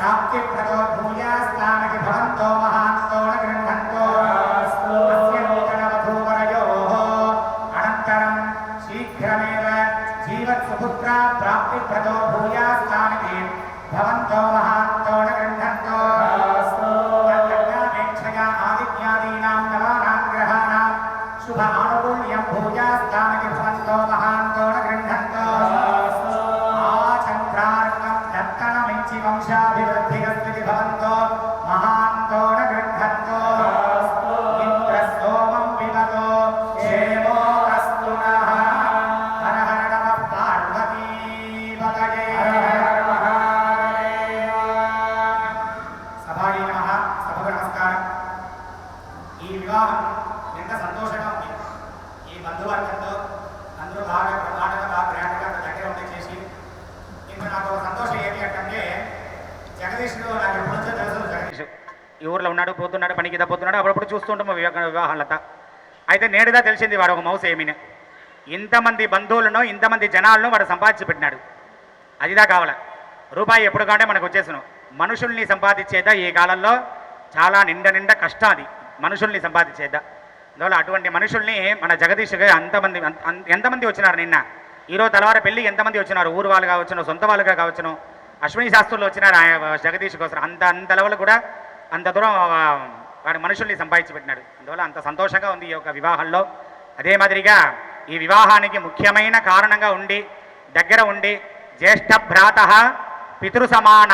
प्राप्तिप्रदो भूयास्तानकि भवन्तो महान्तो न गृह्णन्तो अस्य नूतनवधूवरयोः अनन्तरं शीघ्रमेव जीवत्सुपुत्रा प्राप्तिप्रदो भूयास्तानकि भवन्तो महान्तो न गृह्णन्तो तन्नक्षया आदित्यादीनां नवानां ग्रहाणां शुभ आनुकूल्यं भूयास्तानकि भवन्तो महान्तो न गृह्णन्तो आचन्द्रार्कं दत्तनमिञ्चि वंशाभिवृद्धिरस्ति भवन्तो महान्तो न गृह्णन्तो इन्द्रस्तोमं पिबतो क्षेमो अस्तु नः हर हर नमः पार्वतीपतये సభాయే నమః సభకు నమస్కారం. ఈ వివాహం ఎంత సంతోషంగా ఉంది. ఈ బంధువర్గంతో అందరూ బాగా బ్రహ్మాండంగా బాగా గ్రాండ్గా దగ్గర ఉండి చేసి ఇంకా నాకు ఒక సంతోషం ఏంటి అంటే జగదీష్లో నాకు ఎప్పుడు వచ్చో తెలుసు. జగదీష్ ఈ ఊర్లో ఉన్నాడు, పోతున్నాడు, పనికి పోతున్నాడు, అప్పుడప్పుడు చూస్తుంటాము వివాహాలత. అయితే నేడుగా తెలిసింది వాడు ఒక మౌస్ ఏమీని ఇంతమంది బంధువులను ఇంతమంది జనాలను వాడు సంపాదించి పెట్టినాడు. అదిదా కావాలా రూపాయి ఎప్పుడు కాంటే మనకు వచ్చేసాను. మనుషుల్ని సంపాదించేదా ఈ కాలంలో చాలా నిండా కష్టం. అది మనుషుల్ని సంపాదించేదా. అందువల్ల అటువంటి మనుషుల్ని మన జగదీష్గా ఎంతమంది వచ్చినారు నిన్న. ఈరోజు తలవార పెళ్ళి ఎంతమంది వచ్చినారు, ఊరు వాళ్ళు కావచ్చును, సొంత వాళ్ళుగా కావచ్చును, అశ్విని శాస్త్రులు వచ్చినారు జగదీష్ కోసం. అంత లెవెల్ కూడా అంత దూరం వాడి మనుషుల్ని సంపాదించి పెట్టినాడు. అందువల్ల అంత సంతోషంగా ఉంది ఈ యొక్క వివాహంలో. అదే మాదిరిగా ఈ వివాహానికి ముఖ్యమైన కారణంగా ఉండి దగ్గర ఉండి జ్యేష్ఠ భ్రాత పితృ సమాన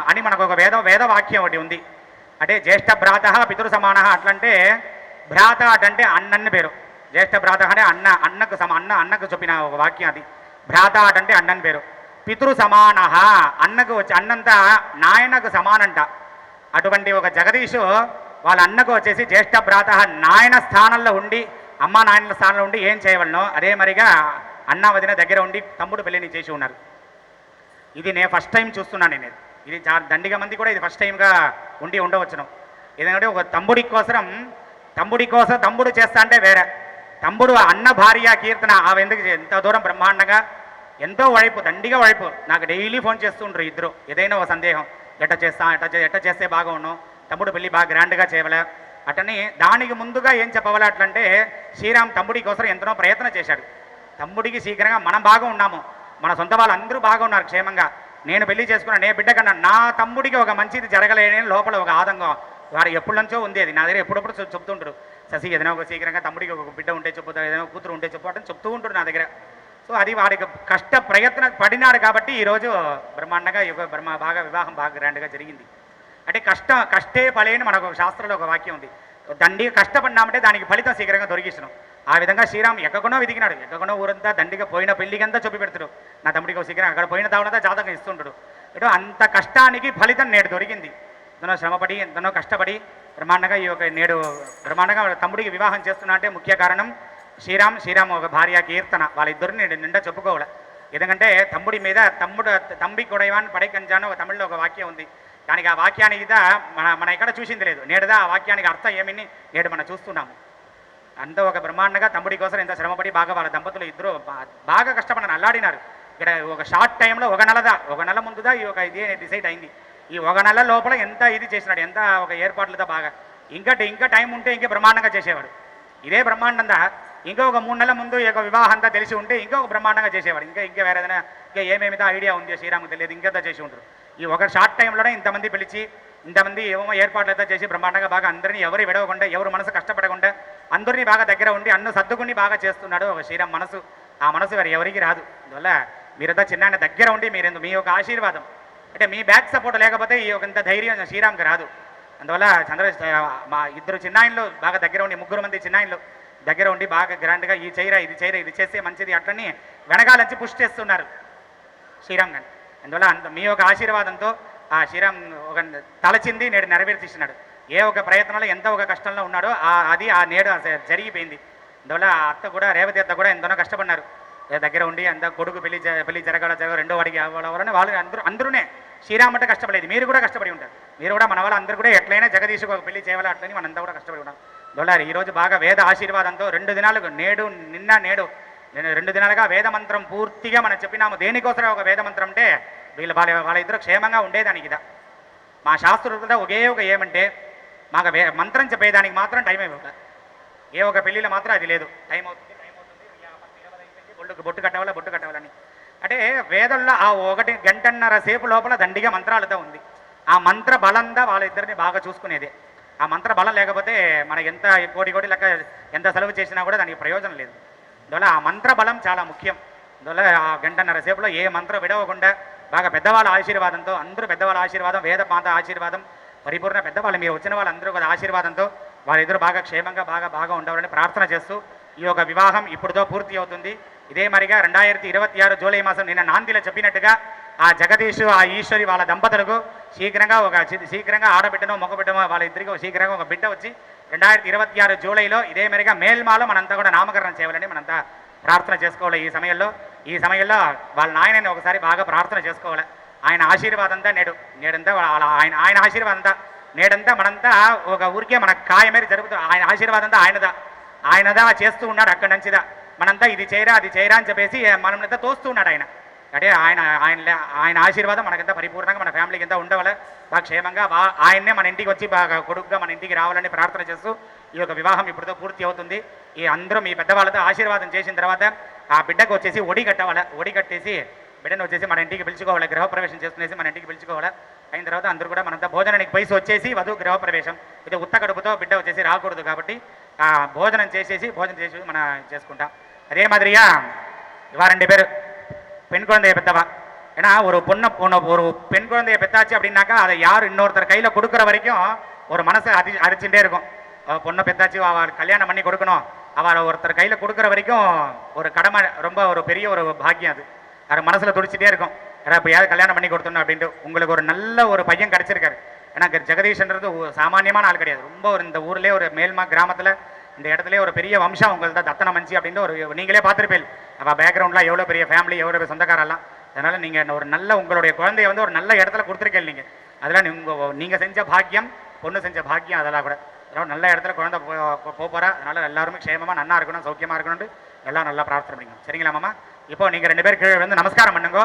అని మనకు ఒక వేదవాక్యం ఒకటి ఉంది. అంటే జ్యేష్ఠ భ్రాత పితృ సమాన అట్లంటే భ్రాత అటంటే అన్నని పేరు. జ్యేష్ఠ భ్రాత అంటే అన్నకు చెప్పిన ఒక వాక్యం అది. భ్రాత అటంటే అన్నని పేరు. పితృ సమాన అన్నకు వచ్చి అన్నంతా నాయనకు సమానంట. అటువంటి ఒక జగదీషు వాళ్ళ అన్నకు వచ్చేసి జ్యేష్ఠ భ్రాత నాయన స్థానంలో ఉండి అమ్మ నాయన స్థానంలో ఉండి ఏం చేయవలనో అదే మరిగా అన్న వదిన దగ్గర ఉండి తమ్ముడు పెళ్ళిని చేసి ఉన్నారు. ఇది నేను ఫస్ట్ టైం చూస్తున్నాను. నేను ఇది దండిగా మంది కూడా ఇది ఫస్ట్ టైంగా ఉండవచ్చును. ఎందుకంటే ఒక తమ్ముడి కోసం తమ్ముడు చేస్తా అంటే వేరే. తమ్ముడు అన్న భార్య కీర్తన ఎందుకు ఎంత దూరం బ్రహ్మాండంగా ఎంతో వైపు దండిగా వైపు నాకు డైలీ ఫోన్ చేస్తుండ్రు ఇద్దరు. ఏదైనా ఒక సందేహం ఎట్ట చేస్తే బాగా ఉన్నాం, తమ్ముడు పెళ్ళి బాగా గ్రాండ్గా చేయవలే అటని. దానికి ముందుగా ఏం చెప్పవలే అట్లంటే శ్రీరామ్ తమ్ముడి కోసం ఎంతనో ప్రయత్నం చేశాడు. తమ్ముడికి శీఘ్రంగా మనం బాగా ఉన్నాము, మన సొంత వాళ్ళు అందరూ బాగా ఉన్నారు క్షేమంగా, నేను పెళ్లి చేసుకున్నాను, నేను బిడ్డ కన్నా నా తమ్ముడికి ఒక మంచిది జరగలేని లోపల ఒక ఆదంగం వారు ఎప్పటి నుంచో ఉంది. అది నా దగ్గర ఎప్పుడప్పుడు చెప్తుంటారు. శశి ఏదైనా ఒక శీఘ్రంగా తమ్ముడికి ఒక బిడ్డ ఉంటే చెప్పుతారు, ఏదైనా కూతురు ఉంటే చెప్పడం చెప్తూ ఉంటారు నా దగ్గర. సో అది వాడికి ప్రయత్నం పడినాడు కాబట్టి ఈరోజు బ్రహ్మాండంగా బాగా వివాహం బాగా గ్రాండ్గా జరిగింది. అంటే కష్టే ఫలేని మనకు శాస్త్రంలో ఒక వాక్యం ఉంది. దండిగా కష్టపడినామంటే దానికి ఫలితం శీఘ్రంగా దొరికిస్తున్నాం. ఆ విధంగా శ్రీరామ్ ఎక్కడో వెతికినాడు, ఎక్కడో ఊరంతా దండిగా పోయిన పెళ్లికంతా చూపి పెడతాడు. నా తమ్ముడికి ఒక శీఘ్రం అక్కడ పోయిన తావునంతా జాతకం ఇస్తుంటాడు. ఏదో అంత కష్టానికి ఫలితం నేడు దొరికింది. ఎంతనో శ్రమపడి ఎంతనో కష్టపడి బ్రహ్మాండంగా ఈ యొక్క నేడు బ్రహ్మాండంగా తమ్ముడికి వివాహం చేస్తున్నా అంటే ముఖ్య కారణం శ్రీరామ్ ఒక భార్య కీర్తన వాళ్ళిద్దరిని నిండా చెప్పుకోవాలి. ఎందుకంటే తమ్ముడి మీద తంబి కొడైవాన్ పడైకంజాను ఒక తమిళ్లో ఒక వాక్యం ఉంది. దానికి ఆ వాక్యానికి మన ఎక్కడ చూసింది లేదు. నేడుదా ఆ వాక్యానికి అర్థం ఏమని నేడు మనం చూస్తున్నాము. అంత ఒక బ్రహ్మాండంగా తమ్ముడి కోసం ఎంత శ్రమపడి బాగా వాళ్ళ దంపతులు ఇద్దరు బాగా కష్టపడి అల్లాడినారు. ఇక్కడ ఒక షార్ట్ టైంలో ఒక నెల ముందుదా ఈ ఒక ఇది డిసైడ్ అయింది. ఈ ఒక నెల లోపల ఎంత ఇది చేసినాడు, ఎంత ఒక ఏర్పాట్లతో బాగా ఇంకా టైం ఉంటే ఇంకా బ్రహ్మాండంగా చేసేవాడు. ఇదే బ్రహ్మాండంగా ఇంకా ఒక 3 నెలల ముందు ఈ యొక్క వివాహం అంతా తెలిసి ఉంటే ఇంకా ఒక బ్రహ్మాండంగా చేసేవాడు. ఇంకా వేరే ఏదైనా ఇంకా ఏమేమిదో ఐడియా ఉంది శ్రీరాముకు తెలియదు, ఇంకెంత చేసి ఉంటారు. ఈ ఒక షార్ట్ టైంలోనే ఇంతమంది పిలిచి ఇంతమంది ఏమో ఏర్పాట్లతో చేసి బ్రహ్మాండంగా బాగా అందరినీ ఎవరు విడవకుండా ఎవరు మనసు కష్టపడకుండా అందరినీ బాగా దగ్గర ఉండి అన్ను సర్దుకుని బాగా చేస్తున్నాడు ఒక శ్రీరామ్ మనసు. ఆ మనసు వారు ఎవరికి రాదు. అందువల్ల మీరంతా చిన్న దగ్గర ఉండి మీ యొక్క ఆశీర్వాదం అంటే మీ బ్యాక్ సపోర్ట్ లేకపోతే ఈ ఒక ఇంత ధైర్యం శ్రీరామ్కి రాదు. అందువల్ల మా ఇద్దరు చిన్నాయన్లు బాగా దగ్గర ఉండి 3 మంది చిన్నాయన్లు దగ్గర ఉండి బాగా గ్రాండ్గా ఇది చేయరా ఇది చేస్తే మంచిది అట్లని వెనకాలంచి పుష్ చేస్తున్నారు శ్రీరామ్ గారు. అందువల్ల మీ యొక్క ఆశీర్వాదంతో ఆ శ్రీరామ్ ఒక తలచింది నేడు నెరవేర్చిస్తున్నాడు. ఏ ఒక ప్రయత్నంలో ఎంత ఒక కష్టంలో ఉన్నాడో అది నేడు జరిగిపోయింది. అందువల్ల అత్త కూడా రేవతి అత్త కూడా ఎంతనో కష్టపడినారు దగ్గర ఉండి. అంత కొడుకు పెళ్లి జరగడం రెండో వాడికి అవ్వాలని వాళ్ళు అందరూనే శ్రీరామ్ అంటే కష్టపడేది. మీరు కూడా కష్టపడి ఉంటారు. మీరు కూడా మన వాళ్ళు అందరూ కూడా ఎట్లయినా జగదీశ్కు ఒక పెళ్లి చేయాలి అట్లని మనంతా కూడా కష్టపడి ఉన్నాం. అందువల్ల ఈరోజు బాగా వేద ఆశీర్వాదంతో 2 దినాలు నేడు 2 దినాలుగా వేదమంత్రం పూర్తిగా మనం చెప్పినాము. దేనికోసం ఒక వేదమంత్రం అంటే వాళ్ళ ఇద్దరు క్షేమంగా ఉండేదానికి ఇదా. మా శాస్త్రులు ఒకే ఒక ఏమంటే మాకు మంత్రం చెప్పేదానికి మాత్రం టైం ఇవ్వాలి. ఏ ఒక పెళ్ళిలో మాత్రం అది లేదు. టైం అవుతుంది బొట్టు కట్టవాలని. అంటే వేదంలో ఆ 1 గంటన్నర సేపు లోపల దండిగా మంత్రాలతో ఉంది. ఆ మంత్ర బలంగా వాళ్ళిద్దరిని బాగా చూసుకునేది. ఆ మంత్ర బలం లేకపోతే మనకి ఎంత కోటి లెక్క ఎంత సెలవు చేసినా కూడా దానికి ప్రయోజనం లేదు. అందువల్ల ఆ మంత్ర బలం చాలా ముఖ్యం. అందువల్ల ఆ గంటన్నర సేపులో ఏ మంత్రం విడవకుండా బాగా పెద్దవాళ్ళ ఆశీర్వాదంతో, అందరూ పెద్దవాళ్ళ ఆశీర్వాదం, వేద మాత ఆశీర్వాదం, పరిపూర్ణ పెద్దవాళ్ళు మీరు వచ్చిన వాళ్ళందరూ కూడా ఆశీర్వాదంతో వాళ్ళిద్దరూ బాగా క్షేమంగా బాగా ఉండాలని ప్రార్థన చేస్తూ ఈ యొక్క వివాహం ఇప్పుడుతో పూర్తి అవుతుంది. ఇదే మరిగా 2026 జూలై మాసం నిన్న నాందిలో చెప్పినట్టుగా ఆ జగదీషు ఆ ఈశ్వరి వాళ్ళ దంపతులకు శీఘ్రంగా ఆడబిడ్డనో మగబిడ్డనో వాళ్ళిద్దరికీ శీఘ్రంగా ఒక బిడ్డ వచ్చి 2026 జూలైలో ఇదే మరిగా మేల్మాలో మనంతా కూడా నామకరణం చేయాలని మనంతా ప్రార్థన చేసుకోవాలి. ఈ సమయంలో వాళ్ళ నాయనని ఒకసారి బాగా ప్రార్థన చేసుకోవాలి. ఆయన ఆశీర్వాదంతా నేడంతా ఆయన ఆశీర్వాదంతా నేడంతా మనంతా ఒక ఊరికే మన ఖాయమేరి జరుగుతుంది. ఆయన ఆశీర్వాదంతా ఆయనదా చేస్తూ ఉన్నాడు. అక్కడి నుంచిదా మనంతా ఇది చేయరా అది చేయరా అని చెప్పేసి మనమంతా తోస్తూ ఉన్నాడు ఆయన. అంటే ఆయన ఆశీర్వాదం మనకంతా పరిపూర్ణంగా మన ఫ్యామిలీకి అంతా ఉండవాలి. బాగా క్షేమంగా ఆయన్నే మన ఇంటికి వచ్చి బాగా కొడుకుగా మన ఇంటికి రావాలని ప్రార్థన చేస్తూ ఈ యొక్క వివాహం ఇప్పుడుతో పూర్తి అవుతుంది. ఈ అందరూ మీ పెద్దవాళ్ళతో ఆశీర్వాదం చేసిన తర్వాత ఆ బిడ్డకు వచ్చేసి ఒడి కట్టవాలి. ఒడి కట్టేసి బిడ్డను వచ్చేసి మన ఇంటికి పిలుచుకోవాలి. గృహప్రవేశం చేసుకునేసి మన ఇంటికి పిలుచుకోవాలి. అయిన తర్వాత అందరూ కూడా మనంతా భోజనానికి పైసి వచ్చేసి వధువు గృహప్రవేశం. ఇది ఉత్త కడుపుతో బిడ్డ వచ్చేసి రాకూడదు కాబట్టి భోజనం చేసి మనం చేసుకుంటాం. அதே மாதிரியா இவா 2 பேர் பெண் குழந்தையை பெற்றவா. ஏன்னா ஒரு பெண் குழந்தையை பெற்றாச்சு அப்படின்னாக்கா அதை யார் இன்னொருத்தர் கையில் கொடுக்குற வரைக்கும் ஒரு மனசை அடிச்சுட்டே இருக்கும். பொண்ணை பெற்றாச்சு அவள் கல்யாணம் பண்ணி கொடுக்கணும், அவள் ஒருத்தர் கையில் கொடுக்குற வரைக்கும் ஒரு கடமை, ரொம்ப ஒரு பெரிய ஒரு பாக்கியம். அது மனசில் துடிச்சிட்டே இருக்கும். ஏன்னா இப்போ யாரும் கல்யாணம் பண்ணி கொடுத்தணும் அப்படின்ட்டு. உங்களுக்கு ஒரு நல்ல ஒரு பையன் கிடச்சிருக்காரு. ஏன்னா ஜெகதீஷ்ன்றது சாமானியமான ஆள் கிடையாது. ரொம்ப இந்த ஊர்லேயே ஒரு மேல்மா கிராமத்தில் இந்த இடத்துல ஒரு பெரிய வம்சம் உங்கள்தான் தத்தன மஞ்சி அப்படின்னு ஒரு நீங்களே பார்த்துருப்பேன். அவள் பேக்ரவுண்ட்லாம் எவ்வளோ பெரிய ஃபேமிலி, எவ்வளோ சொந்தக்காரெல்லாம். அதனால் நீங்கள் ஒரு நல்ல உங்களுடைய குழந்தைய வந்து ஒரு நல்ல இடத்துல கொடுத்துருக்கேன் நீங்கள். அதெல்லாம் நீங்கள் செஞ்ச பாக்கியம், பொண்ணு செஞ்ச பாக்கியம், அதெல்லாம் கூட அதனால் நல்ல இடத்துல குழந்தை போகிறா. அதனால் எல்லாருமே க்ஷேமமாக நல்லா இருக்கணும், சௌக்கியமாக இருக்கணும்னு எல்லாம் நல்லா பிரார்த்தனை பண்ணிக்கணும். சரிங்களா மாமா? இப்போ நீங்கள் 2 பேர் கீழே வந்து நமஸ்காரம் பண்ணுங்க.